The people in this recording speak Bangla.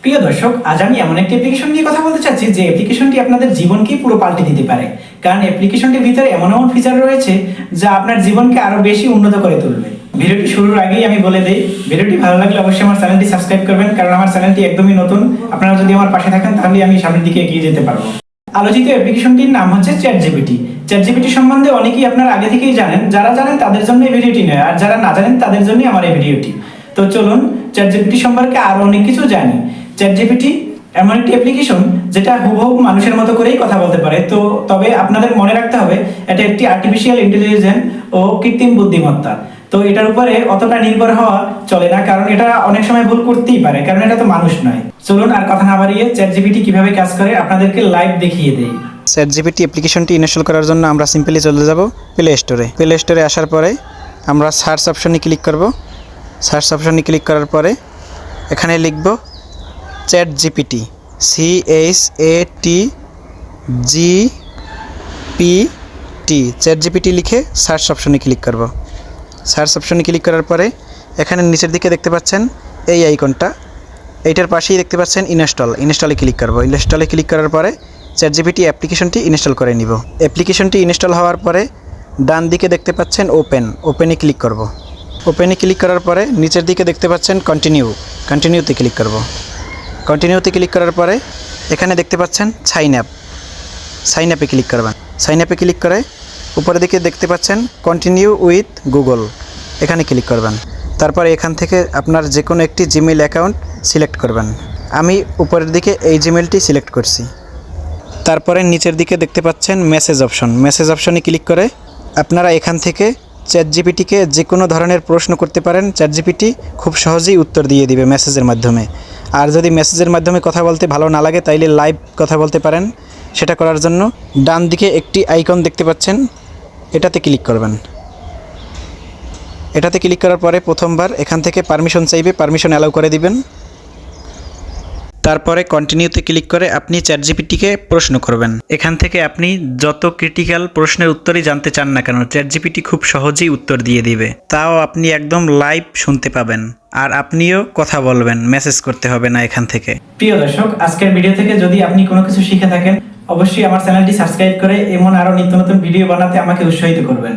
প্রিয় দর্শক, আজ আমি এমন একটি অ্যাপ্লিকেশন নিয়ে কথা বলতে চাচ্ছি যে অ্যাপ্লিকেশনটি আপনাদের জীবনকেই পুরো পাল্টে দিতে পারে। কারণ অ্যাপ্লিকেশনটির ভিতরে এমন এমন ফিচার রয়েছে যা আপনার জীবনকে আরো বেশি উন্নত করে তুলবে। ভিডিওটি শুরুর আগেই আমি বলে দেই, ভিডিওটি ভালো লাগলে অবশ্যই আমার চ্যানেলটি সাবস্ক্রাইব করবেন, কারণ আমার চ্যানেলটি একদমই নতুন। আপনারা যদি আমার পাশে থাকেন তাহলে আমি সামনের দিকে এগিয়ে যেতে পারবো। আলোচিত অ্যাপ্লিকেশনটির নাম হচ্ছে চ্যাটজিপিটি। চ্যাটজিপিটি সম্বন্ধে অনেকেই আপনারা আগে থেকেই জানেন। যারা জানেন তাদের জন্য এই ভিডিওটি নয়, আর যারা না জানেন তাদের জন্যই আমার এই ভিডিওটি। তো চলুন চ্যাটজিপিটি সম্পর্কে আরো অনেক কিছু জানি। চ্যাটজিপিটি এমন একটি অ্যাপ্লিকেশন যেটা হুবহু মানুষের মতো করেই কথা বলতে পারে। তবে আপনাদের মনে রাখতে হবে এটা একটি আর্টিফিশিয়াল ইন্টেলিজেন্স ও কৃত্রিম বুদ্ধিমত্তা। তো এটার উপরে অতটা নির্ভর হওয়া চলে না, কারণ এটা অনেক সময় ভুল করতেই পারে, কারণ এটা তো মানুষ নয়। চলুন আর কথা না বাড়িয়ে চ্যাটজিপিটি কিভাবে কাজ করে আপনাদেরকে লাইভ দেখিয়ে দেই। চ্যাটজিপিটি অ্যাপ্লিকেশনটি ইনস্টল করার জন্য আমরা সিম্পলি চলে যাব প্লে স্টোরে আসার পরে আমরা সার্চ অপশনে ক্লিক করব। সার্চ অপশনে ক্লিক করার পরে এখানে লিখব চ্যাটজিপিটি, CHATGPT, চ্যাটজিপিটি লিখে সার্চ অপশনে ক্লিক করব। সার্চ অপশনে ক্লিক করার পরে এখানে নিচের দিকে দেখতে পাচ্ছেন এই আইকনটা, এইটার পাশেই দেখতে পাচ্ছেন ইনস্টলে ক্লিক করব। ইনস্টলে ক্লিক করার পরে চ্যাটজিপিটি অ্যাপ্লিকেশনটি ইনস্টল করে নিব। অ্যাপ্লিকেশনটি ইনস্টল হওয়ার পরে ডান দিকে দেখতে পাচ্ছেন ওপেনে ক্লিক করব। ওপেনে ক্লিক করার পরে নিচের দিকে দেখতে পাচ্ছেন কন্টিনিউতে ক্লিক করব। কন্টিনিউতে ক্লিক করার পরে এখানে দেখতে পাচ্ছেন সাইন আপে ক্লিক করবেন। সাইন আপে ক্লিক করে উপরের দিকে দেখতে পাচ্ছেন কন্টিনিউ উইথ গুগল, এখানে ক্লিক করবেন। তারপরে এখান থেকে আপনার যে কোনো একটি জিমেইল অ্যাকাউন্ট সিলেক্ট করবেন। আমি উপরের দিকে এই জিমেইলটি সিলেক্ট করছি। তারপরে নিচের দিকে দেখতে পাচ্ছেন মেসেজ অপশনে ক্লিক করে আপনারা এখান থেকে চ্যাটজিপিটিকে যে কোনো ধরনের প্রশ্ন করতে পারেন। চ্যাটজিপিটি খুব সহজেই উত্তর দিয়ে দিবে মেসেজের মাধ্যমে। আর যদি মেসেজের মাধ্যমে কথা বলতে ভালো না লাগে তাইলে লাইভ কথা বলতে পারেন। সেটা করার জন্য ডান দিকে একটি আইকন দেখতে পাচ্ছেন, এটাতে ক্লিক করবেন। এটাতে ক্লিক করার পরে প্রথমবার এখান থেকে পারমিশন চাইবে, পারমিশন অ্যালাউ করে দিবেন। তারপরে কন্টিনিউতে ক্লিক করে আপনি চ্যাটজিপিটিকে প্রশ্ন করবেন। এখান থেকে আপনি যত ক্রিটিক্যাল প্রশ্নের উত্তরই জানতে চান না কেন, চ্যাটজিপিটি খুব সহজেই উত্তর দিয়ে দিবে। তাও আপনি একদম লাইভ শুনতে পাবেন, আর আপনিও কথা বলবেন, মেসেজ করতে হবে না এখান থেকে। প্রিয় দর্শক, আজকের ভিডিও থেকে যদি আপনি কোনো কিছু শিখে থাকেন অবশ্যই আমার চ্যানেলটি সাবস্ক্রাইব করে এমন আরো নিত্য নতুন ভিডিও বানাতে আমাকে উৎসাহিত করবেন।